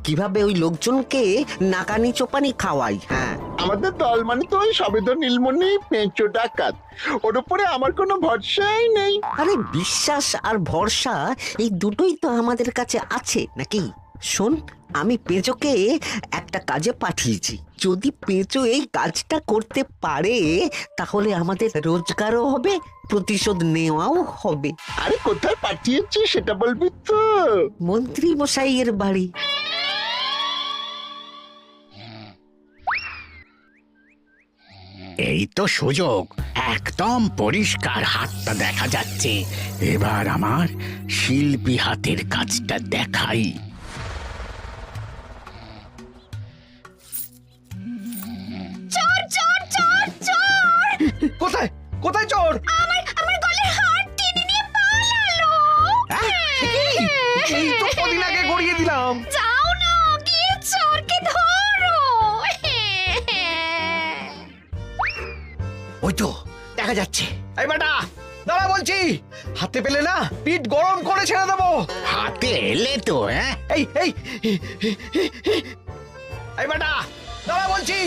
কিভাবে ওই লোকজনকে নাকানি চোপানি খাওয়াই। হ্যাঁ, আমাদের দল মানে তো ওই সবেদ নীলমণি পেঁচো ডাকাত, ওর উপরে আমার কোনো ভরসাই নেই। আরে বিশ্বাস আর ভরসা এই দুটোই তো আমাদের কাছে আছে নাকি? শোন, আমি পেঁচোকে একটা কাজে পাঠিয়েছি। যদি পেঁচো এই কাজটা করতে পারে তাহলে আমাদের রোজগারও হবে, প্রতিশোধ নেওয়াও হবে। আরে কোথায় পাঠিয়েছি সেটা বলবি তো? মন্ত্রী মশাইয়ের বাড়ি। এই তো সুযোগ, একদম পরিষ্কার হাতটা দেখা যাচ্ছে। এবার আমার শিল্পী হাতের কাজটা দেখাই। চোর চোর চোর চোর! কোথায় কোথায় চোর? আমার গলার হার টেনে নিয়ে পালালো। এই তো কদিন আগে গড়িয়ে দিলাম। যাও না, গিয়ে চোরকে ধরো। ওই তো দেখা যাচ্ছে। এই বেটা দাঁড়া বলছি, হাতে পেলে না পিঠ গরম করে ছেড়ে দেবো। হাতে এলে তো এই এই এই বেটা দাঁড়া বলছি।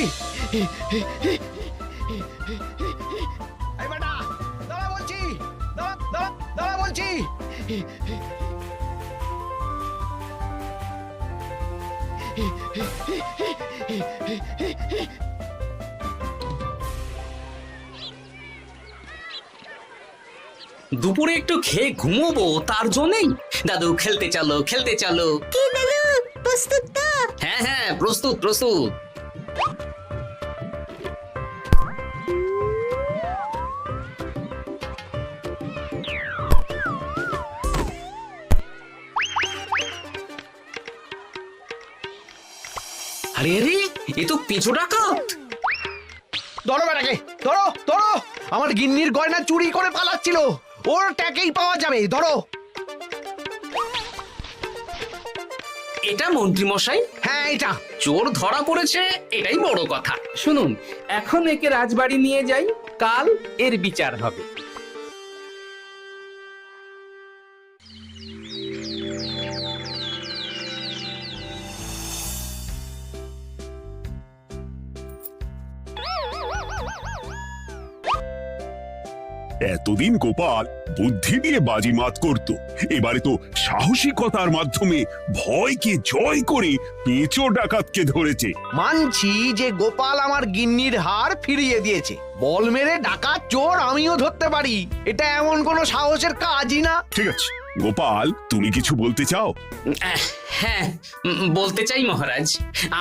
এই বেটা দাঁড়া বলছি, দাঁড়া বলছি। দুপুরে একটু খেয়ে ঘুমোবো, তার জন্যই। দাদু খেলতে চলো, খেলতে চলো। কি দাদু, প্রস্তুত তো? হ্যাঁ হ্যাঁ, প্রস্তুত প্রস্তুত। আরে আরে, এ তো পেঁচো ডাকাত। ধরো বেটাকে, ধরো ধরো। আমার গিন্নির গয়না চুরি করে পালাচ্ছিল, ওর ট্যাকেই পাওয়া যাবে। ধরো। এটা মন্ত্রী মশাই, হ্যাঁ এটা। চোর ধরা পড়েছে, এটাই বড় কথা। শুনুন, এখন একে রাজবাড়ি নিয়ে যাই, কাল এর বিচার হবে। এতদিন গোপাল বুদ্ধি দিয়ে বাজিমাত করত, এবারে তো সাহসিকতার মাধ্যমে ভয়কে জয় করে পেঁচো ডাকাতকে ধরেছে। মানছি যে গোপাল আমার গিন্নির হার ফিরিয়ে দিয়েছে। বল মেরে ডাকাত চোর আমিও ধরতে পারি, এটা এমন কোনো সাহসের কাজই না। ঠিক আছে গোপাল, তুমি কিছু বলতে চাও? হ্যাঁ, বলতে চাই মহারাজ,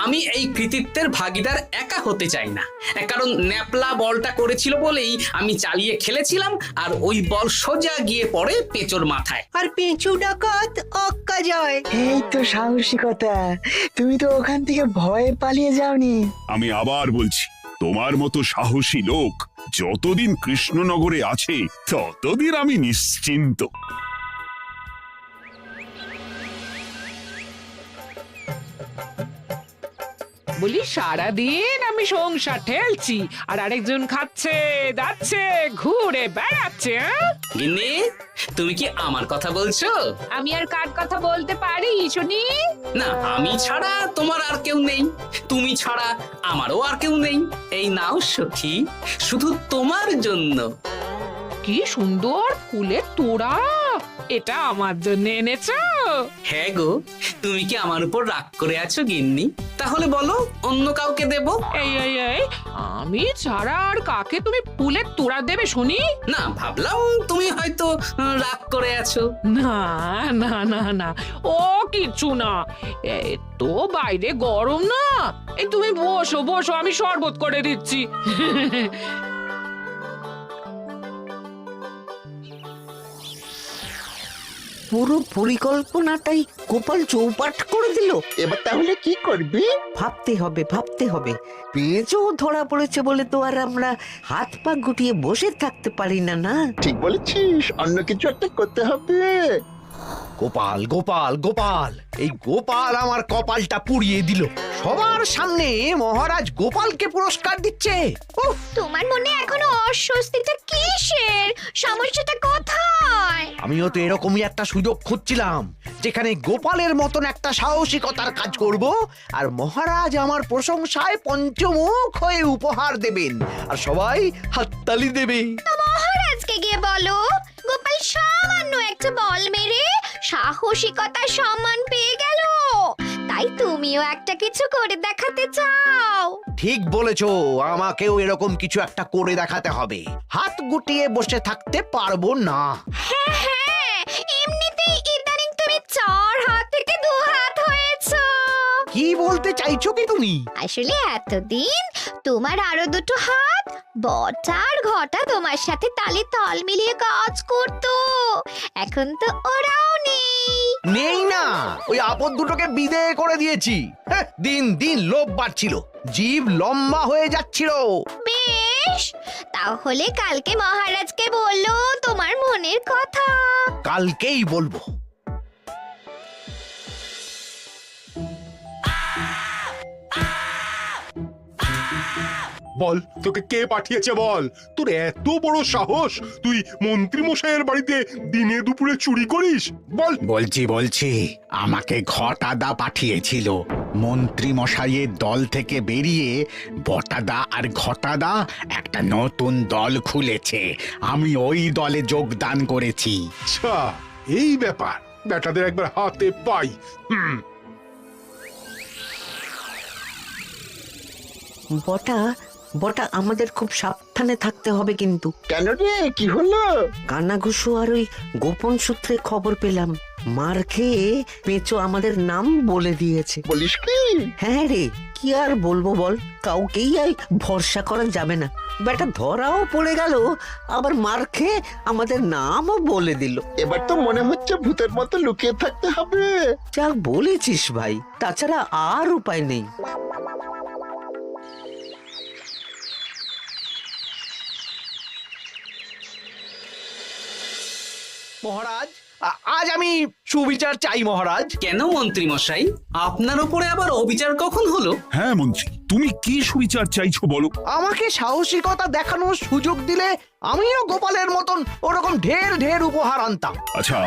আমি এই কৃতিত্বের ভাগীদার একা হতে চাই না। কারণ ন্যাপলা বলটা করেছিল বলেই আমি চালিয়ে খেলেছিলাম, আর ওই বল সোজা গিয়ে পড়ে পেঁচোর মাথায়। আর পেঁচু ডাকাত অক্কা যায়। এই তো সাহসিকতা, তুমি তো ওখান থেকে ভয়ে পালিয়ে যাওনি। আমি আবার বলছি, তোমার মতো সাহসী লোক যতদিন কৃষ্ণনগরে আছে ততদিন আমি নিশ্চিন্ত। বলি সারাদিন আমি সংসার ঠেলছি আর আরেকজন খাচ্ছে দাচ্ছে ঘুরে বেড়াচ্ছে। গিন্নি, তুমি কি আমার কথা বলছো? আমি আর কার কথা বলতে পারি শুনি? না, আমি ছাড়া তোমার আর কেউ নেই, তুমি ছাড়া আমারও আর কেউ নেই। এই নাও সখী, শুধু তোমার জন্য। কি সুন্দর ফুলের তোড়া, এটা আমার জন্য এনেছো? হ্যাঁ গো, তুমি কি আমার উপর রাগ করে আছো গিন্নি? তাহলে বলো, অন্য কাউকে দেব? এই এই এই, আমি ছাড়া আর কাকে তুমি ফুলের তোড়া দেবে শুনি? না, ভাবলাম তুমি হয়তো রাগ করে আছো। না না না না, ও কিচ্ছু না। এই তো বাইরে গরম না, এই তুমি বসো বসো, আমি শরবত করে দিচ্ছি। পুরো পরিকল্পনাটাই গোপাল চৌপাট করে দিল। এবার তাহলে কি করবি? ভাবতে হবে, ভাবতে হবে। পেঁচো ধরা পড়েছে বলে তো আর আমরা হাত পা গুটিয়ে বসে থাকতে পারি না। না, ঠিক বলেছিস, অন্য কিছু একটা করতে হবে। গোপাল গোপাল গোপাল, এই গোপাল আমার কপালটা পুড়িয়ে দিল। সবার সামনে মহারাজ গোপালকে পুরস্কার দিচ্ছে। উফ, তোমার মনে এখনো অস্বস্তিটা কিসের? সমস্যাটা কোথায়? আমিও তো এরকমই একটা সুযোগ খুঁজছিলাম, যেখানে গোপালের মতন একটা সাহসিকতার কাজ করব, আর মহারাজ আমার প্রশংসায় পঞ্চমুখ হয়ে উপহার দেবেন, আর সবাই হাততালি দেবে। মহারাজকে গিয়ে বলো গোপাল সামান্য একটা বল মেরে সাহসিকতার সম্মান পেয়ে গেল, তাই তুমিও একটা কিছু করে দেখাতে চাও। ঠিক বলেছো, আমাকেও এরকম কিছু একটা করে দেখাতে হবে। হাত গুটিয়ে বসে থাকতে পারবো না। হ্যাঁ হ্যাঁ, এমনিতেই ইদানিং তুমি 4 হাত থেকে 2 হাত হয়েছো। কি বলতে চাইছো কি তুমি? আসলে এতদিন তোমার আরো 2টো হাত বটা আর ঘটা তোমার সাথে তালে তাল মিলিয়ে কাজ করতো, এখন তো ওরাও নেই। নেই না, ওই আপদ দুটোকে বিদেয় করে দিয়েছি। হ্যাঁ, দিন দিন লোভ বাড়ছিল, জীব লম্বা হয়ে যাচ্ছিল। বেশ, তাহলে কালকে মহারাজকে বললো তোমার মনের কথা। কালকেই বলবো। বল, তোকে কে পাঠিয়েছে বল? তোর এত বড় সাহস, তুই মন্ত্রী মশাইয়ের বাড়িতে দিনে দুপুরে চুরি করিস? বল। বলছি আমাকে ঘটাদা পাঠিয়েছিল। মন্ত্রী মশাইয়ের দল থেকে বেরিয়ে বটাদা আর ঘটাদা একটা নতুন দল খুলেছে, আমি ওই দলে যোগদান করেছি। আচ্ছা, এই ব্যাপার। বেটাদের একবার হাতে পাই। বটা বটা আমাদের খুব সাবধানে থাকতে হবে কিন্তু। কেন রে, কি হলো? কানাঘুষো আর ওই গোপন সূত্রে খবর পেলাম, মার খেয়ে পেঁচো আমাদের নাম বলে দিয়েছে। বলিস কি? হ্যাঁ রে, কি আর বলবো বল, কাউকেই আর ভরসা করা যাবে না। বেটা ধরাও পড়ে গেল, আবার মার খেয়ে আমাদের নামও বলে দিল। এবার তো মনে হচ্ছে ভূতের মতো লুকিয়ে থাকতে হবে। যা বলেছিস ভাই, তাছাড়া আর উপায় নেই। মহারাজ, আজ আমি সুবিচার চাই মহারাজ। কেন মন্ত্রী মশাই, আপনার উপরে আবার অবিচার কখন হলো? হ্যাঁ মন্ত্রী, তুমি কি সুবিচার চাইছো বলো? আমাকে সাহসিকতা দেখানোর সুযোগ দিলে আমিও গোপালের মতন ওরকম ঢের ঢের উপহার আনতাম। আচ্ছা,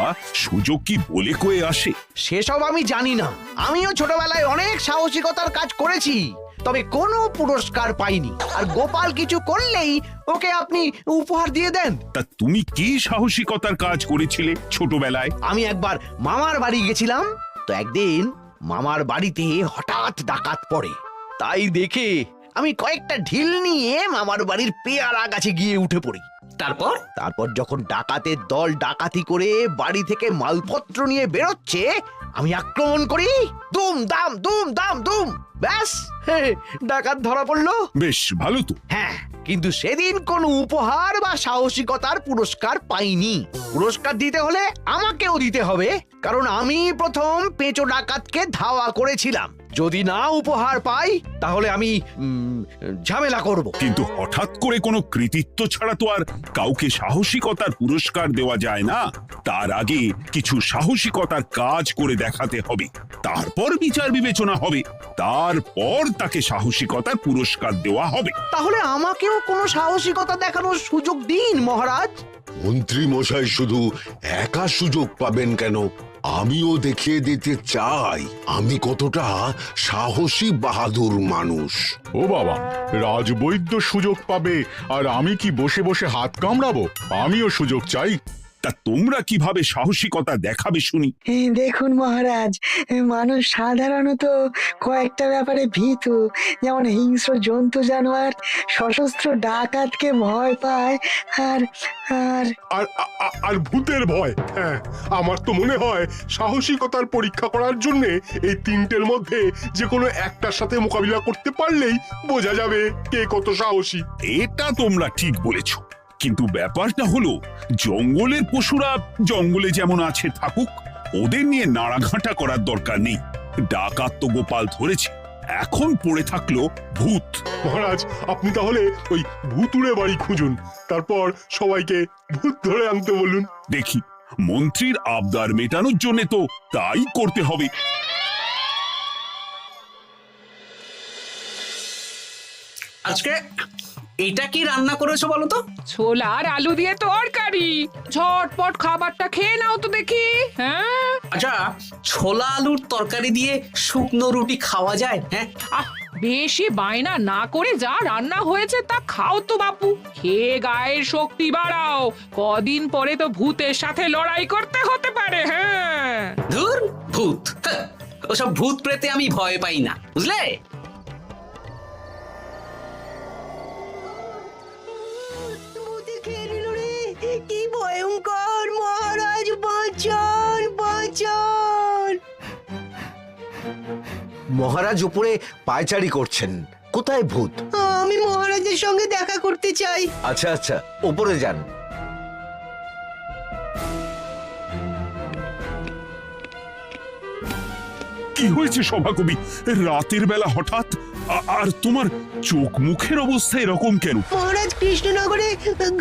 সুযোগ কি বলে কয়ে আসে? সেসব আমি জানি না। আমিও ছোটবেলায় অনেক সাহসিকতার কাজ করেছি, তবে কোনো পুরস্কার পাইনি। আর গোপাল কিছু করলেই ওকে আপনি উপহার দিয়ে দেন। তা তুমি কি সাহসিকতার কাজ করেছিলে ছোটবেলায়? আমি একবার মামার বাড়ি গেছিলাম, তো একদিন মামার বাড়িতে হঠাৎ ডাকাত পড়ে। তাই দেখে আমি কয়েকটা ঢিল নিয়ে মামার বাড়ির পেয়ারা গাছে গিয়ে উঠে পড়ি। তারপর যখন ডাকাতের দল ডাকাতি করে বাড়ি থেকে মালপত্র নিয়ে বেরোচ্ছে, আমি আক্রমণ করি। দুম দাম দুম দাম দুম, ব্যাস, ডাকাত ধরা পড়লো। বেশ ভালো তো। হ্যাঁ, কিন্তু সেদিন কোনো উপহার বা সাহসিকতার পুরস্কার পাইনি। পুরস্কার দিতে হলে আমাকেও দিতে হবে, কারণ আমি প্রথম পেঁচো ডাকাতকে ধাওয়া করেছিলাম। যদি না উপহার পাই তাহলে আমি ঝামেলা করব। কিন্তু হঠাৎ করে কোনো কৃতিত্ব ছাড়া তো আর কাউকে সাহসিকতার পুরস্কার দেওয়া যায় না। তার আগে কিছু সাহসিকতার কাজ করে দেখাতে হবে, তারপর বিচার বিবেচনা হবে, তারপর তাকে সাহসিকতার পুরস্কার দেওয়া হবে। তাহলে আমাকেও কোনো সাহসিকতা দেখানোর সুযোগ দিন মহারাজ। মন্ত্রী মশাই শুধু একা সুযোগ পাবেন কেন, আমিও দেখিয়ে দিতে চাই আমি কতটা সাহসী বাহাদুর মানুষ। ও বাবা, রাজবৈদ্য সুযোগ পাবে আর আমি কি বসে বসে হাত কামড়াবো? আমিও সুযোগ চাই। তা তোমরা কিভাবে সাহসিকতা দেখাবে শুনি? দেখুন মহারাজ, মানুষ সাধারণত কয়েকটা ব্যাপারে ভীতু, যেমন হিংস্র জন্তু জানোয়ার, সশস্ত্র ডাকাতকে ভয় পায়, আর আর আর আর ভূতের ভয়। হ্যাঁ, আমার তো মনে হয় সাহসিকতার পরীক্ষা করার জন্য এই তিনটের মধ্যে যে কোনো একটার সাথে মোকাবিলা করতে পারলেই বোঝা যাবে কে কত সাহসী। এটা তোমরা ঠিক বলেছ, কিন্তু ব্যাপারটা হলো জঙ্গলের পশুরা জঙ্গলে যেমন আছে থাকুক, ওদের নিয়ে নাড়াঘাটা করার দরকার নেই। ডাকাত তো গোপাল ধরেছে, এখন পড়ে থাকলো ভূত। মহারাজ, আপনি তাহলে ওই ভূতুড়ে বাড়ি খুঁজুন, তারপর সবাইকে ভূত ধরে আনতে বলুন। দেখি মন্ত্রীর আবদার মেটানোর জন্য তো তাই করতে হবে। আজকে এটা কি রান্না করেছো বলো তো? ছোলা আর আলু দিয়ে তরকারি, ঝটপট খাবারটা খেয়ে নাও তো দেখি। হ্যাঁ, আচ্ছা, ছোলা আলুর তরকারি দিয়ে শুকনো রুটি খাওয়া যায়? হ্যাঁ, আহ বেশি বায়না না করে যা রান্না হয়েছে তা খাও তো বাপু, খেয়ে গায়ের শক্তি বাড়াও। কদিন পরে তো ভূতের সাথে লড়াই করতে হতে পারে। হ্যাঁ, ধুর ভূত, হ্যাঁ, ওসব ভূত প্রেতে আমি ভয় পাই না, বুঝলে? কি ভয়ঙ্কর! মহারাজ বাঁচান, বাঁচান! মহারাজ উপরে পায়চারি করছেন, কোথায় ভূত? আমি মহারাজের সঙ্গে দেখা করতে চাই। আচ্ছা আচ্ছা, উপরে যান। কি হয়েছে সভাকবি? রাতের বেলা হঠাৎ আর তোমার চোখ মুখের অবস্থা এরকম কেন? মহারাজ, কৃষ্ণনগরে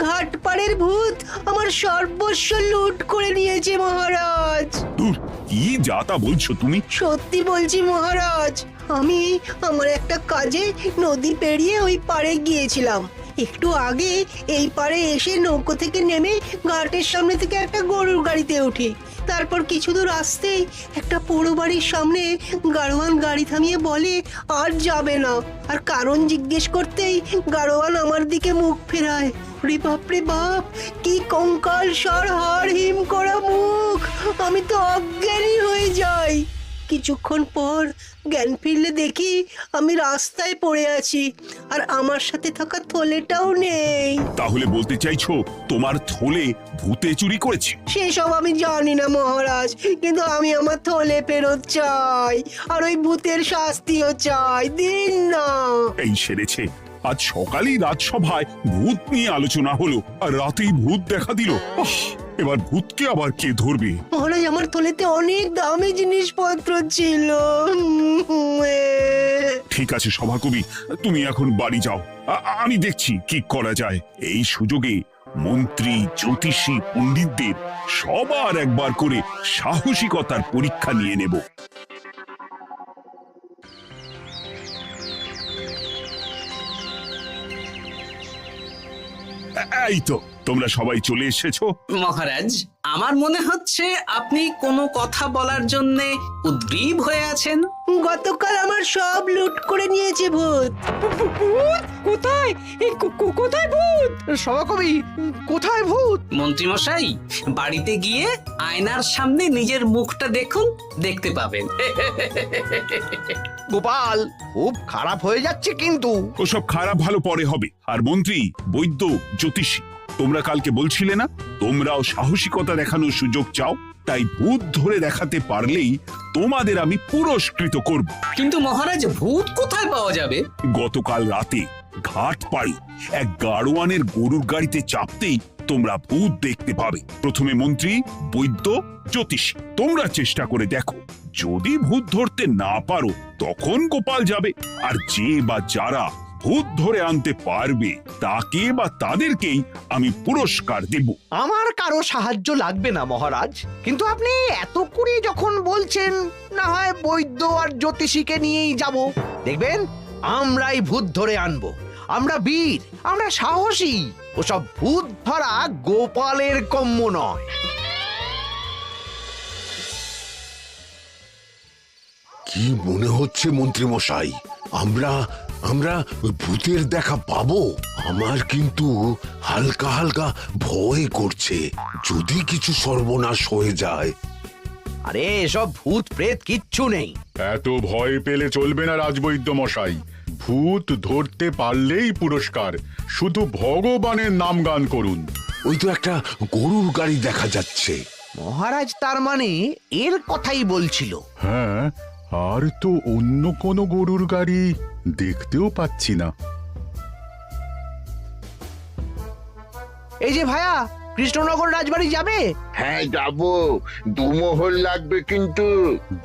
ঘাটপাড়ের ভূত আমার সর্বস্ব লুট করে নিয়েছে মহারাজ। দূর, কি যা তা বলছো তুমি? সত্যি বলছি মহারাজ, আমি আমার একটা কাজে নদী পেরিয়ে ওই পাড়ে গিয়েছিলাম। একটু আগে এই পাড়ে এসে নৌকো থেকে নেমে ঘাটের সামনে থেকে একটা গরুর গাড়িতে উঠি। তারপর কিছু দূর আসতেই একটা পোড়ো বাড়ির সামনে গাড়োয়ান গাড়ি থামিয়ে বলে আর যাবে না। আর কারণ জিজ্ঞেস করতেই গাড়োয়ান আমার দিকে মুখ ফেরায়। রে বাপ রে বাপ, কি কঙ্কাল সার হাড় হিম করা মুখ! আমি তো অজ্ঞানী হয়ে যাই। কিছুক্ষণ পর জ্ঞান ফিরলে দেখি আমি রাস্তায় পড়ে আছি, আর আমার সাথে থাকা থলেটাও নেই। তাহলে বলতে চাইছো তোমার থলে ভূতে চুরি করেছে? সেসব আমি জানি না মহারাজ, কিন্তু আমি আমার থলে ফেরত চাই, আর ওই ভূতের শাস্তিও চাই। দিন না। এই সেরেছে, আজ সকালেই রাজসভায় ভূত নিয়ে আলোচনা হলো, আর রাতেই ভূত দেখা দিল। এবার ভূতকে আবার কে ধরবে? মহারাজ, আমার থলেতে অনেক দামি জিনিসপত্র ছিল। ঠিক আছে সভাকবি, তুমি এখন বাড়ি যাও, আমি দেখছি কি করা যায়। এই সুযোগে মন্ত্রী, জ্যোতিষী, পণ্ডিতদের সবার একবার করে সাহসিকতার পরীক্ষা নিয়ে নেব। এই তো তোমরা সবাই চলে এসেছো। মহারাজ, আমার মনে হচ্ছে আপনি কোনো কথা বলার জন্য উদ্গ্রীব হয়ে আছেন। গতকাল আমার সব লুট করে নিয়েছে ভূত। কোথায়? কোথায় ভূত? সভাকবি, কোথায় ভূত? মন্ত্রী মশাই, বাড়িতে গিয়ে আয়নার সামনে নিজের মুখটা দেখুন, দেখতে পাবেন। গোপাল, খুব খারাপ হয়ে যাচ্ছে কিন্তু। ওসব খারাপ ভালো পরে হবে। আর মন্ত্রী, বৈদ্য, জ্যোতিষী, তোমরা কালকে বলছিলে না তোমরাও সাহসিকতা দেখানোর সুযোগ চাও? তাই ভূত ধরে দেখাতে পারলেই তোমাদের আমি পুরস্কৃত করব। কিন্তু মহারাজ, ভূত কোথায় পাওয়া যাবে? গতকাল রাতে ঘাট পাড়ি এক গাড়োয়ানের গরুর গাড়িতে চাপতেই তোমরা ভূত দেখতে পাবে। প্রথমে মন্ত্রী, বৈদ্য, জ্যোতিষী, তোমরা চেষ্টা করে দেখো। যদি ভূত ধরতে না পারো তখন গোপাল যাবে, আর যে বা যারা ভূত ধরে আনতে পারবে তাকে বা তাদেরকেই আমি পুরস্কার দেব। আমার কারো সাহায্য লাগবে না মহারাজ, কিন্তু আপনি এত করে যখন বলছেন, না হয় বৈদ্য আর জ্যোতিষীকে নিয়েই যাব। দেখবেন আমরাই ভূত ধরে আনবো। আমরা বীর, আমরা সাহসী। ওসব ভূত ধরা গোপালের কম্য নয়। কি মনে হচ্ছে মন্ত্রী মশাই, আমরা আমরা ভূতের দেখা পাবো? আমার কিন্তু হালকা হালকা ভয় করছে, যদি কিছু সর্বনাশ হয়ে যায়। আরে এসব ভূত প্রেত কিচ্ছু নেই। এত ভয় পেলে চলবে না রাজবৈদ্য মশাই। ভূত ধরতে পারলেই পুরস্কার, শুধু ভগবানের নাম গান করুন। ওই তো একটা গরুর গাড়ি দেখা যাচ্ছে। মহারাজ তার মানে এর কথাই বলছিল। হ্যাঁ, আর তো অন্য কোনো গরুর গাড়ি দেখতেও পাচ্ছি না। এই যে ভায়া, কৃষ্ণনগর রাজবাড়ি যাবে? হ্যাঁ যাব, 2 মোহর লাগবে কিন্তু।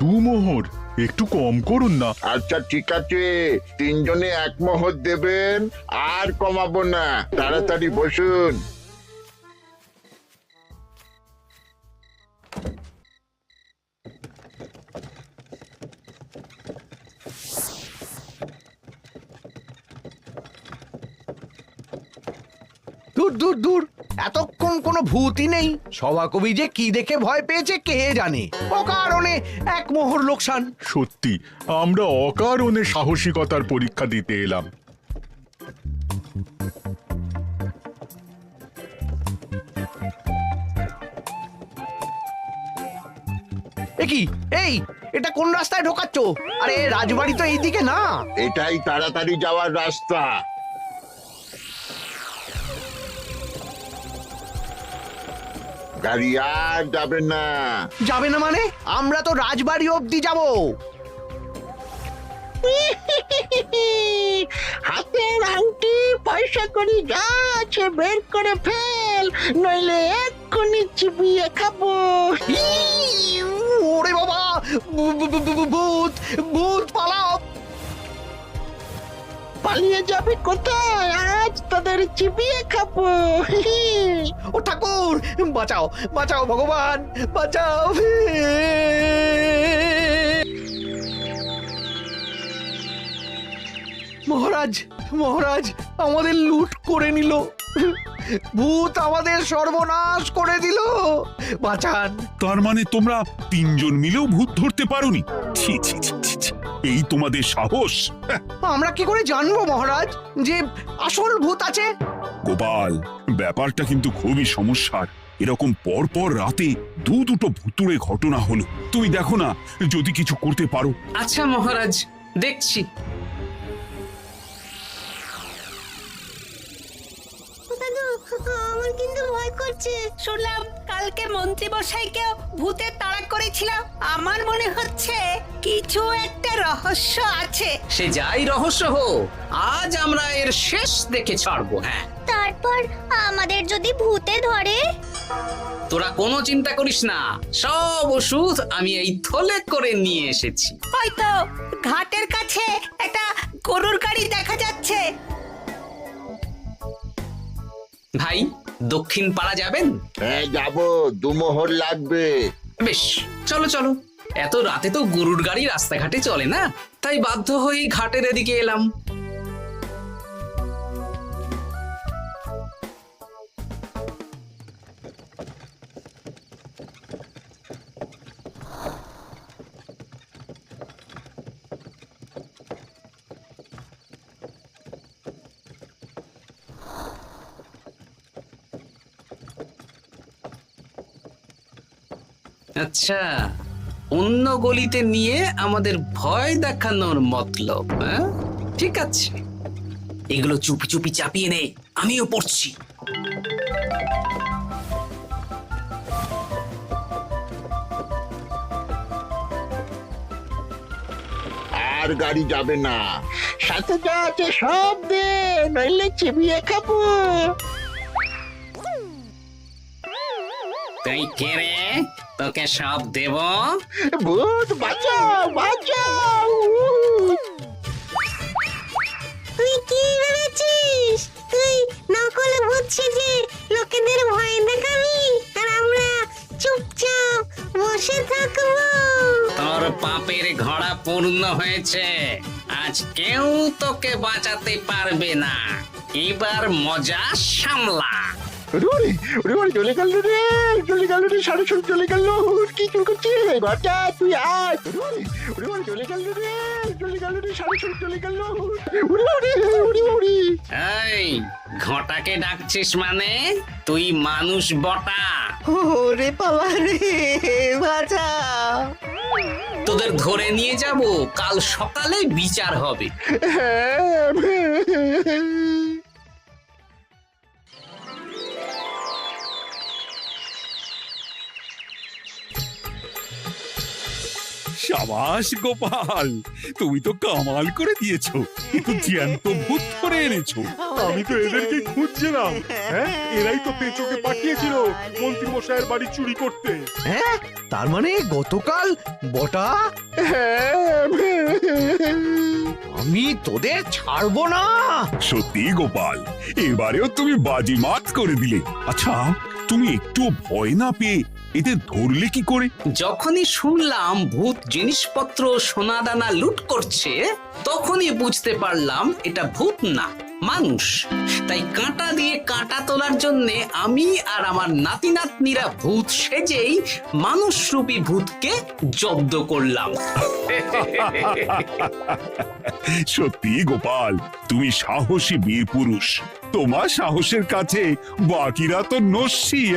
2 মোহর একটু কম করুন না। আচ্ছা ঠিক আছে, 3 জনে 1 মোহর দেবেন, আর কমাবো না। তাড়াতাড়ি বসুন। দূর দূর এতক্ষণ কোনো ভূতই নেই। সভাকবি যে কি দেখে ভয় পেয়েছে কে জানে। অকারণে এক মোহর লোকসান। সত্যি আমরা অকারণে সাহসিকতার পরীক্ষা দিতে এলাম। এ কি এই এটা কোন রাস্তায় ঢোকাচ্ছ? আরে রাজবাড়ি তো এইদিকে না। এটাই তাড়াতাড়ি যাওয়ার রাস্তা। গাড়ি আর যাবে না। যাবে না মানে? আমরা তো রাজবাড়ি অবধি যাব। হাতের আংটি পয়সা করি যা আছে বের করে ফেল, নইলে এক্ষুনি চিবিয়ে খাবো। ওরে বাবা, ভূত ভূত পালাও। পালিয়ে যাবে কোথায়? আজ তাদের চিবিয়ে খাবো। ও ঠাকুর বাঁচাও বাঁচাও, ভগবান বাঁচাও। মহারাজ মহারাজ আমাদের লুট করে নিল। ভূত আমাদের সর্বনাশ করে দিল। বাঁচান। তার মানে তোমরা তিনজন মিলেও ভূত ধরতে পারোনি? ছি ছি ছি ছি ছি। এই তোমাদের সাহস! আমরা কি করে জানবো মহারাজ যে আসল ভূত আছে? গোপাল, ব্যাপারটা কিন্তু খুবই সমস্যার। এরকম পর পর রাতে দুটো ভুতুড়ে ঘটনা হলো। তুমি দেখো না যদি কিছু করতে পারো। আচ্ছা মহারাজ, দেখছি। আমার কিন্তু ভয় করছে। শুনলাম কালকে মন্ত্রী মশাইকেও ভূতে তাড়া করেছিল। আমার মনে হচ্ছে কিছু একটা রহস্য আছে। সে যাই রহস্য হোক, আজ আমরা এর শেষ দেখে ছাড়বো। হ্যাঁ, তারপর আমাদের যদি ভূতে ধরে? তোরা কোনো চিন্তা করিস না, সব ওষুধ আমি এই থলে করে নিয়ে এসেছি। হয়তো ঘাটের কাছে একটা গরুর গাড়ি দেখা যাচ্ছে। ভাই, দক্ষিণ পাড়া যাবেন? হ্যাঁ যাবো, দুমোহর লাগবে। বেশ, চলো চলো। এত রাতে তো গরুর গাড়ি রাস্তাঘাটে চলে না, তাই বাধ্য হয়ে ঘাটের এদিকে এলাম। আচ্ছা, অন্য গলিতে নিয়ে আমাদের ভয় দেখানোর মতলব? হ্যাঁ, ঠিক আছে, এগুলো চুপি চুপি চাপিয়ে নে, আমিও পড়ছি। আর গাড়ি যাবে না। সাথে যা আছে সব দে, নইলে চিবিয়ে খাবো। তুই কে রে? তোকে সব দেব? ভূত বাঁচাও বাঁচাও। তুই কি ভেবেছিস? তুই নকল ভূত সেজে লোকেদের ভয় দেখাবি আর আমরা চুপচাপ বসে থাকবো? তোর পাপের ঘোড়া পূর্ণ হয়েছে। আজ কেউ তোকে বাঁচাতে পারবে না। এবার মজা সামলা। চলে গেল রে, চলে গেল রে, সাড়ে ছোট চলে গেল। কি চুল করছিস ঘরটা? তুই আয়। চলে গেল রে, চলে গেল রে, সাড়ে ছোট চলে গেল। এই ঘটাকে ডাকছিস মানে? তুই মানুষ বটা। ওরে বাবা রে, বাঁচা! তোদের ধরে নিয়ে যাব, কাল সকালে বিচার হবে। সাবাস গোপাল, তুমি তো কামাল করে দিয়েছো। কিন্তু জ্যান্ত ভূত ধরে এনেছো। আমি তো এদেরকে খুঁজছিলাম। হ্যাঁ, এরাই তো পেঁচোকে পাঠিয়েছিল মন্ত্রী মশাইয়ের বাড়ি চুরি করতে। হ্যাঁ, তার মানে গতকাল বটা। আমি তোদের ছাড়বো না। সত্যি গোপাল, এবারেও তুমি বাজিমাত করে দিলে। আচ্ছা, তুমি একটু ভয় না পেয়ে এদের ধরলে কি করে? যখনই শুনলাম ভূত জিনিসপত্র সোনাদানা লুট করছে, তখনই বুঝতে পারলাম এটা ভূত না, মানুষ। তাই কাঁটা দিয়ে কাঁটা তোলার জন্য আমি আর আমার নাতি নাতনিরা ভূত সেজেই মানুষরূপী ভূতকে জব্দ করলাম। সত্যি গোপাল, তুমি সাহসী বীর পুরুষ। তোমার সাহসের কাছে বাকিরা তো নস্যি।